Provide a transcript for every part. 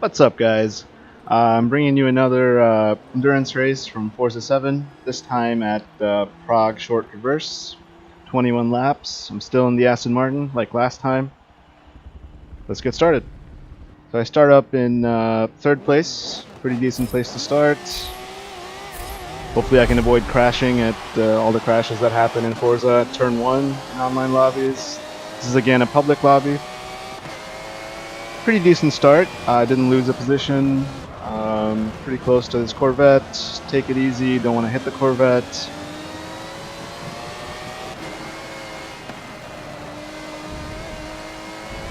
What's up, guys? I'm bringing you another endurance race from Forza 7, this time at Prague Short Reverse. 21 laps. I'm still in the Aston Martin, like last time. Let's get started. So I start up in third place. Pretty decent place to start. Hopefully I can avoid crashing at all the crashes that happen in Forza at Turn 1 in online lobbies. This is again a public lobby. Pretty decent start. I didn't lose a position. Pretty close to this Corvette. Take it easy. Don't want to hit the Corvette.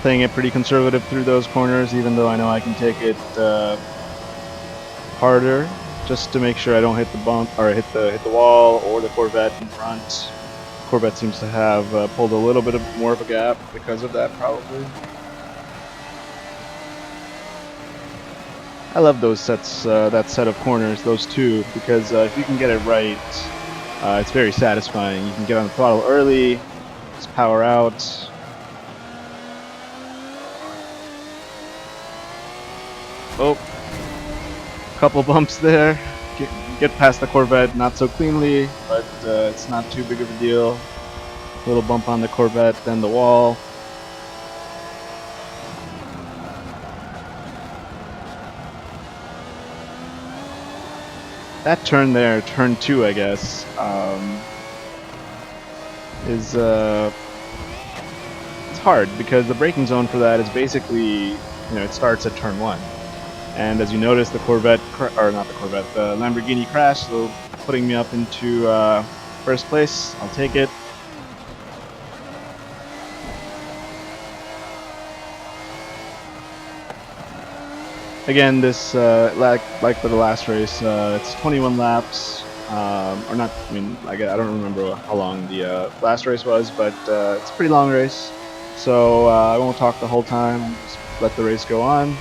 Playing it pretty conservative through those corners, even though I know I can take it harder, just to make sure I don't hit the bump or hit the wall or the Corvette in front. Corvette seems to have pulled a little bit more of a gap because of that, probably. I love those sets, that set of corners, those two, because if you can get it right, it's very satisfying. You can get on the throttle early, just power out. Oh, couple bumps there. Get past the Corvette, not so cleanly, but it's not too big of a deal. Little bump on the Corvette, then the wall. That turn there, turn 2, I guess, is it's hard because the braking zone for that is basically, it starts at turn 1. And as you notice, the Corvette, the Lamborghini crashed, so putting me up into first place. I'll take it. Again, this like for the last race, it's 21 laps, or not. I mean, I don't remember how long the last race was, but it's a pretty long race. So I won't talk the whole time. Just let the race go on.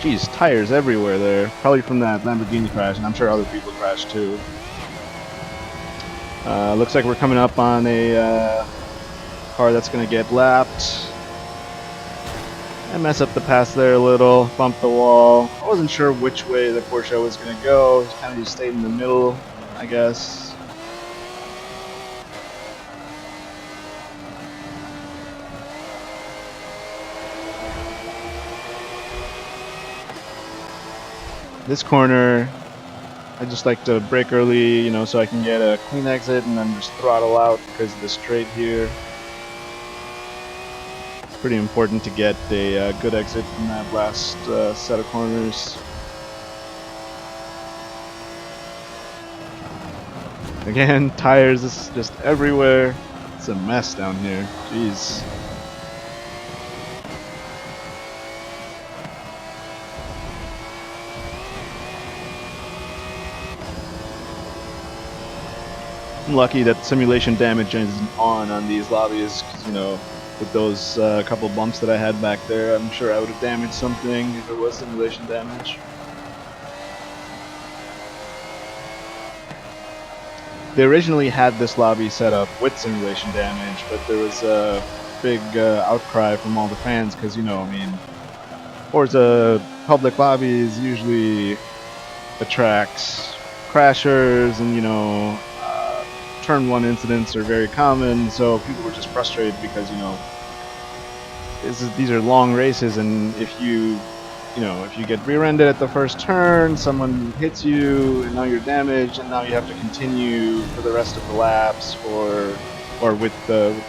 Geez, tires everywhere there. Probably from that Lamborghini crash, and I'm sure other people crashed too. Looks like we're coming up on a car that's going to get lapped. I mess up the pass there a little, bump the wall. I wasn't sure which way the Porsche was going to go. It kind of just stayed in the middle, I guess. This corner, I just like to brake early, so I can get a clean exit and then just throttle out because of the straight here. It's pretty important to get a good exit from that last set of corners. Again, tires is just everywhere. It's a mess down here. Jeez. I'm lucky that simulation damage isn't on these lobbies, because, with those couple bumps that I had back there, I'm sure I would have damaged something if it was simulation damage. They originally had this lobby set up with simulation damage, but there was a big outcry from all the fans, because, Forza public lobbies usually attracts crashers, and, turn 1 incidents are very common, so people were just frustrated because, these are long races, and if you get rear-ended at the first turn, someone hits you, and now you're damaged, and now you have to continue for the rest of the laps, or with a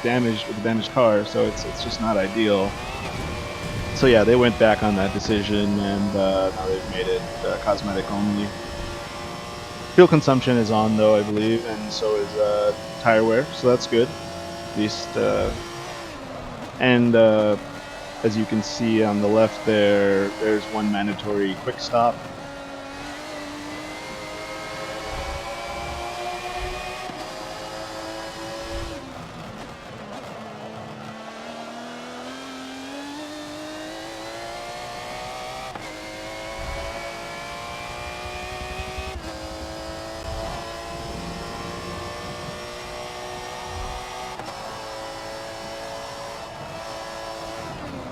damaged car. So it's just not ideal. So yeah, they went back on that decision, and now they've made it cosmetic only. Fuel consumption is on, though, I believe, and so is tire wear, so that's good, at least. And as you can see on the left there's one mandatory quick stop.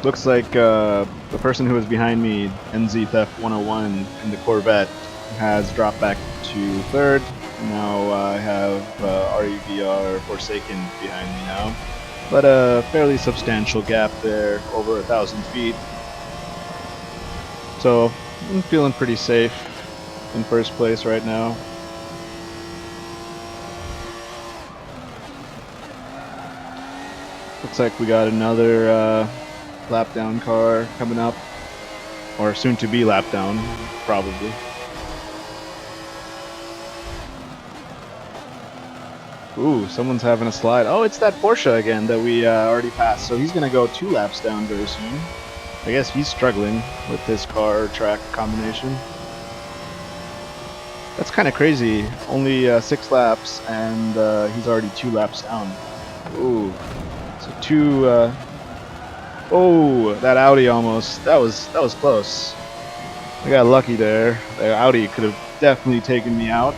Looks like the person who was behind me, NZ Theft 101 in the Corvette, has dropped back to third. Now I have REVR Forsaken behind me now. But a fairly substantial gap there, over 1,000 feet. So I'm feeling pretty safe in first place right now. Looks like we got another lap down car coming up, or soon to be lap down, probably. Ooh, someone's having a slide. Oh, it's that Porsche again that we already passed. So he's gonna go 2 laps down very soon. I guess he's struggling with this car track combination. That's kind of crazy. Only 6 laps, and he's already 2 laps down. Ooh, so 2. Oh, that Audi almost. That was close. I got lucky there. The Audi could have definitely taken me out.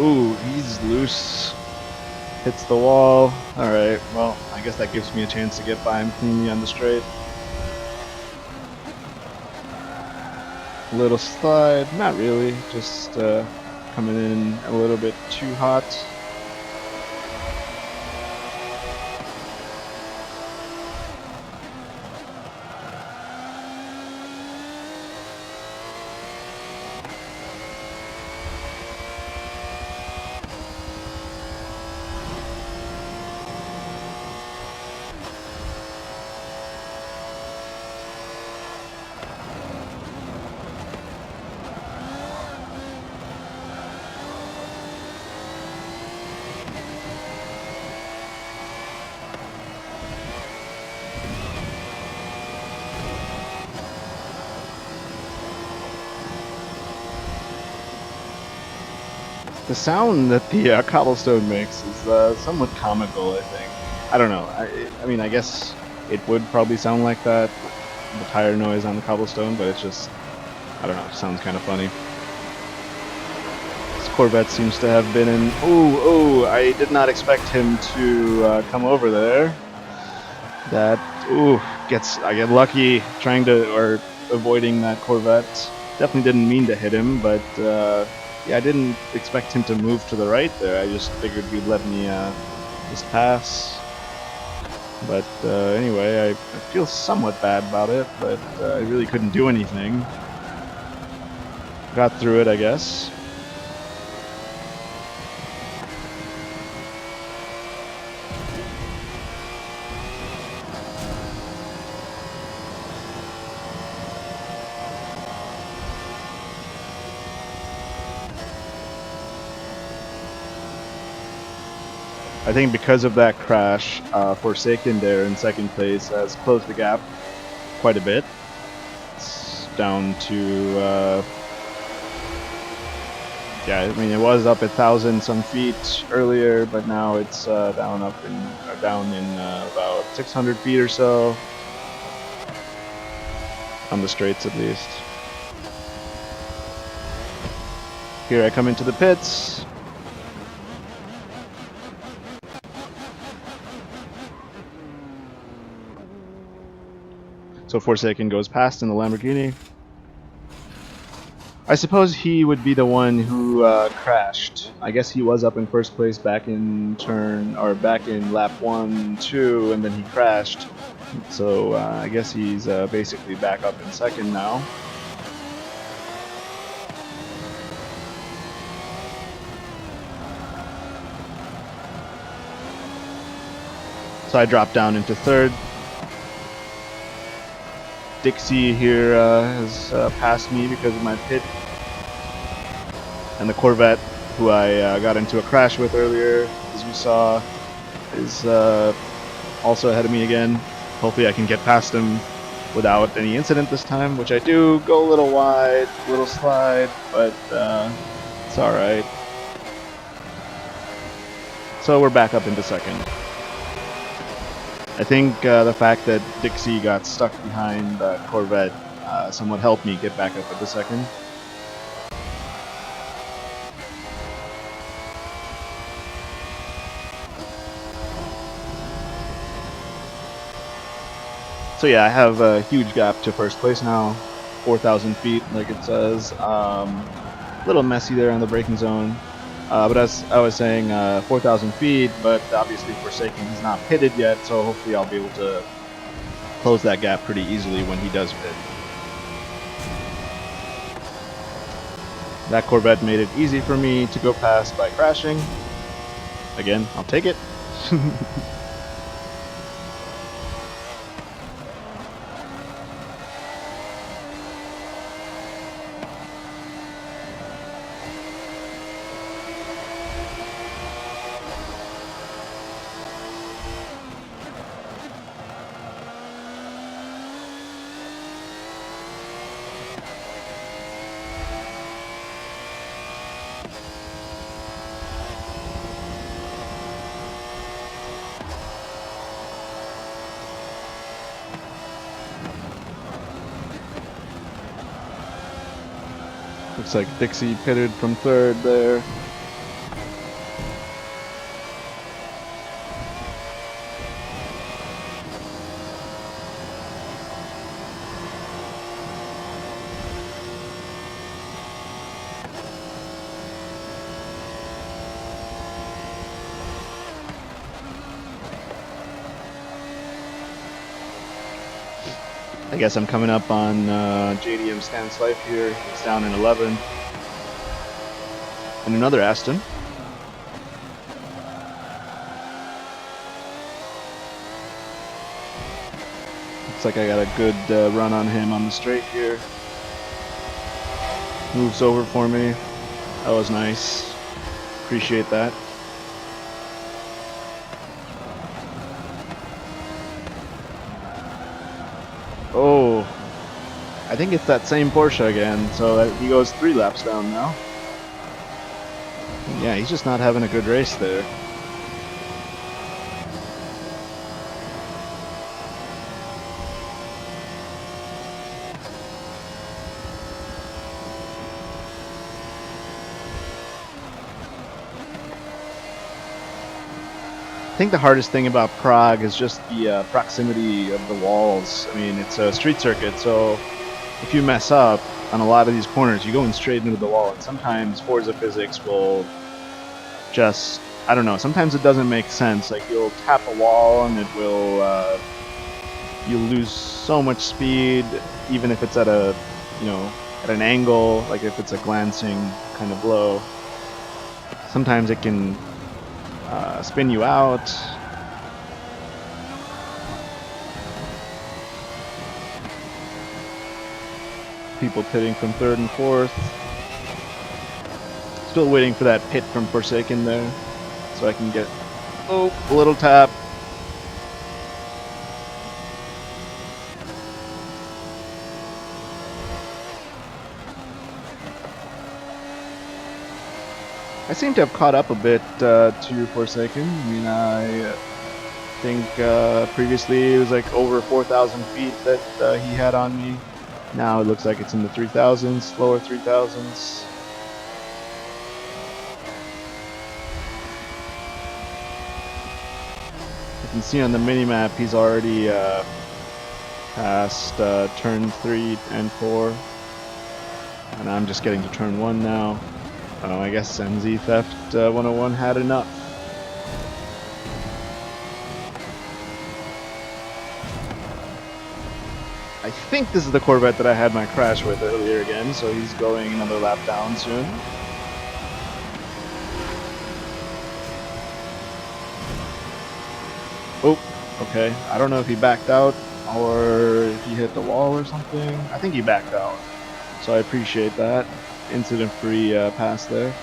Ooh, he's loose. Hits the wall. Alright, well, I guess that gives me a chance to get by him cleanly on the straight. Little slide, not really, just coming in a little bit too hot. The sound that the cobblestone makes is somewhat comical, I think. I don't know. I mean, I guess it would probably sound like that, the tire noise on the cobblestone, but it's just, I don't know, it sounds kind of funny. This Corvette seems to have been in... Ooh, I did not expect him to come over there. That, I get lucky trying to, or avoiding that Corvette. Definitely didn't mean to hit him, but... yeah, I didn't expect him to move to the right there. I just figured he'd let me just pass. But anyway, I feel somewhat bad about it, but I really couldn't do anything. Got through it, I guess. I think because of that crash, Forsaken there in second place has closed the gap quite a bit. It's down to, yeah, I mean it was up 1,000 some feet earlier, but now it's down in about 600 feet or so, on the straights at least. Here I come into the pits. So Forsaken goes past in the Lamborghini. I suppose he would be the one who crashed. I guess he was up in first place back in lap 1, 2, and then he crashed. So I guess he's basically back up in second now. So I dropped down into third. Dixie here has passed me because of my pit, and the Corvette, who I got into a crash with earlier, as you saw, is also ahead of me again. Hopefully I can get past him without any incident this time, which I do. Go a little wide, little slide, but it's alright. So we're back up into second. I think the fact that Dixie got stuck behind Corvette somewhat helped me get back up at the second. So yeah, I have a huge gap to first place now, 4,000 feet, like it says. A little messy there on the braking zone. But as I was saying, 4,000 feet, but obviously Forsaken is not pitted yet, so hopefully I'll be able to close that gap pretty easily when he does pit. That Corvette made it easy for me to go past by crashing. Again, I'll take it. Looks like Dixie pitted from third there. I guess I'm coming up on JDM Stan's life here. He's down in 11. And another Aston. Looks like I got a good run on him on the straight here. Moves over for me. That was nice. Appreciate that. Oh, I think it's that same Porsche again, so he goes 3 laps down now. Yeah, he's just not having a good race there. I think the hardest thing about Prague is just the proximity of the walls. I mean, it's a street circuit, so if you mess up on a lot of these corners, you're going straight into the wall. And sometimes Forza physics will just, I don't know, sometimes it doesn't make sense. Like, you'll tap a wall and it will, you'll lose so much speed, even if it's at a, you know, at an angle, like if it's a glancing kind of blow. Sometimes it can spin you out. People pitting from third and fourth. Still waiting for that pit from Forsaken there, so I can get a little tap. I seem to have caught up a bit to Forsaken. I mean, I think previously it was like over 4,000 feet that he had on me. Now it looks like it's in the 3,000s, lower 3,000s. You can see on the mini-map he's already past turn 3 and 4. And I'm just getting to turn 1 now. Oh, I guess MZ Theft 101 had enough. I think this is the Corvette that I had my crash with earlier again, so he's going another lap down soon. Oh, okay. I don't know if he backed out or if he hit the wall or something. I think he backed out, so I appreciate that. Incident-free pass there.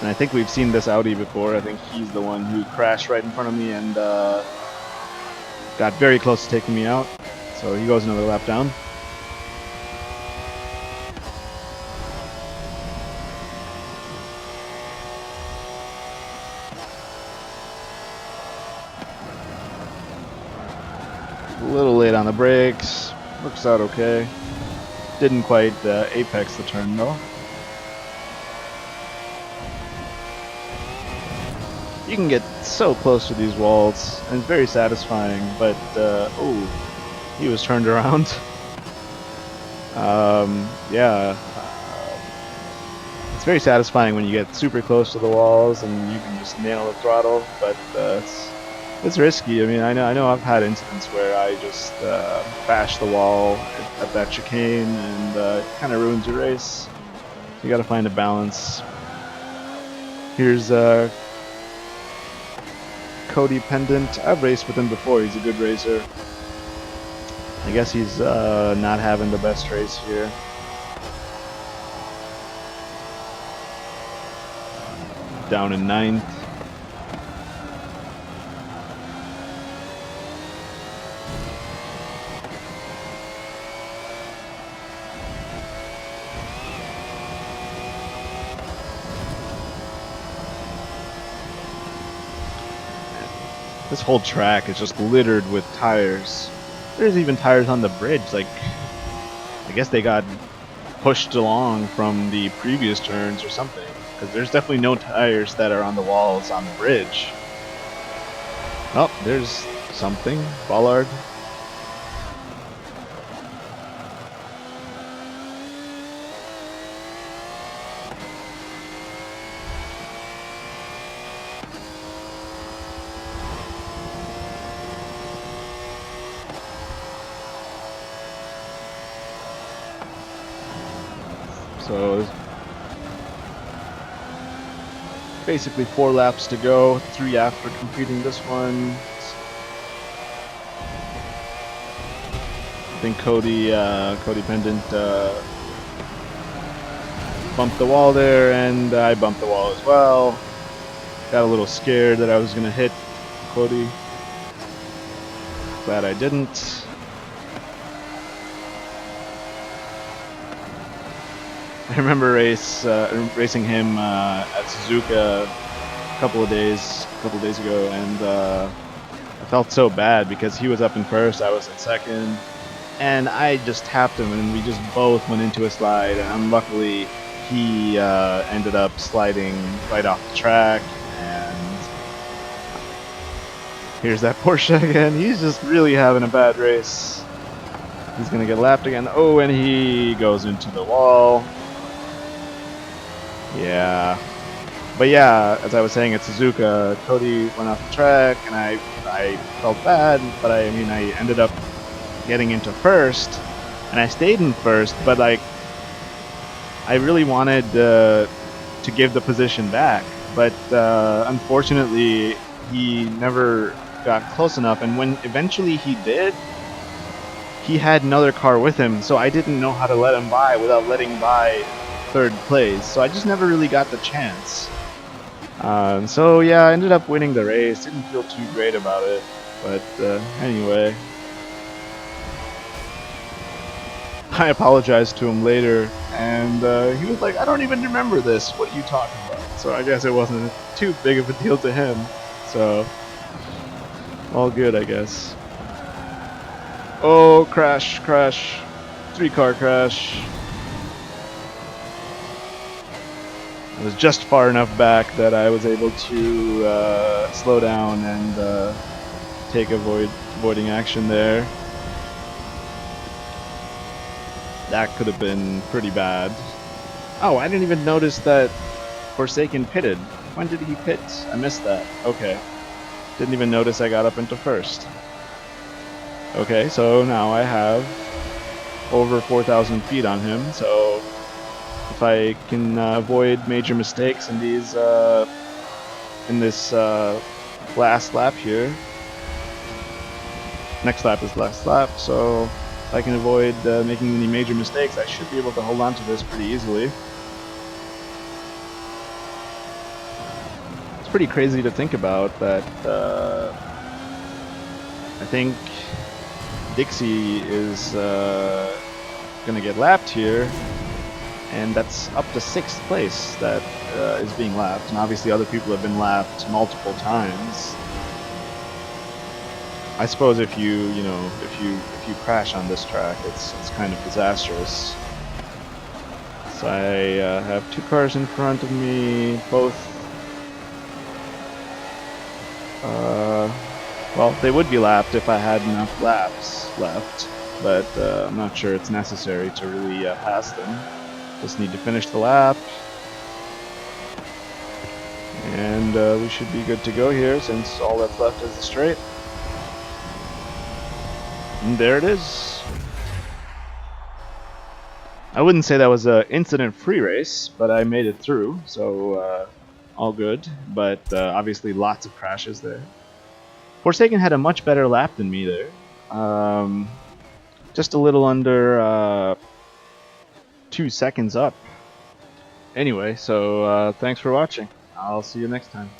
And I think we've seen this Audi before. I think he's the one who crashed right in front of me and got very close to taking me out. So he goes another lap down. A little late on the brakes. Works out okay. Didn't quite apex the turn though. You can get so close to these walls, and it's very satisfying, but, oh, he was turned around. Yeah, it's very satisfying when you get super close to the walls and you can just nail the throttle, but it's risky. I mean, I know I've had incidents where I just bash the wall at that chicane, and it kind of ruins your race. You got to find a balance. Here's Cody Pendant. I've raced with him before. He's a good racer. I guess he's not having the best race here. Down in 9th. This whole track is just littered with tires. There's even tires on the bridge. Like, I guess they got pushed along from the previous turns or something, because there's definitely no tires that are on the walls on the bridge. Oh, there's something. Bollard. So basically 4 laps to go, 3 after completing this one. I think Cody Pendant bumped the wall there, and I bumped the wall as well. Got a little scared that I was gonna hit Cody. Glad I didn't. I remember racing him at Suzuka a couple of days ago, and I felt so bad because he was up in first, I was in second, and I just tapped him, and we just both went into a slide, and unluckily he ended up sliding right off the track, and here's that Porsche again. He's just really having a bad race. He's gonna get lapped again. Oh, and he goes into the wall. Yeah, but yeah, as I was saying at Suzuka, Cody went off the track, and I felt bad, but I mean, I ended up getting into first, and I stayed in first, but like, I really wanted to give the position back, but unfortunately, he never got close enough, and when eventually he did, he had another car with him, so I didn't know how to let him by without letting by third place, so I just never really got the chance. So yeah, I ended up winning the race. Didn't feel too great about it, but anyway, I apologized to him later, and he was like, "I don't even remember this. What are you talking about?" So I guess it wasn't too big of a deal to him. So all good, I guess. Oh, crash! 3-car crash. I was just far enough back that I was able to slow down and take avoiding action there. That could have been pretty bad. Oh, I didn't even notice that Forsaken pitted. When did he pit? I missed that. Okay. Didn't even notice I got up into first. Okay, so now I have over 4,000 feet on him, so if I can avoid major mistakes in these in this last lap here. Next lap is last lap, so if I can avoid making any major mistakes, I should be able to hold on to this pretty easily. It's pretty crazy to think about that. I think Dixie is gonna get lapped here, and that's up to 6th place that is being lapped, and obviously other people have been lapped multiple times. I suppose if you crash on this track, it's kind of disastrous. So I have 2 cars in front of me, both Well, they would be lapped if I had enough laps left, but I'm not sure it's necessary to really pass them. Just need to finish the lap, and we should be good to go here since all that's left is the straight. And there it is. I wouldn't say that was an incident-free race, but I made it through, so all good. But obviously lots of crashes there. Forsaken had a much better lap than me there. Just a little under 2 seconds up. Anyway, so thanks for watching. I'll see you next time.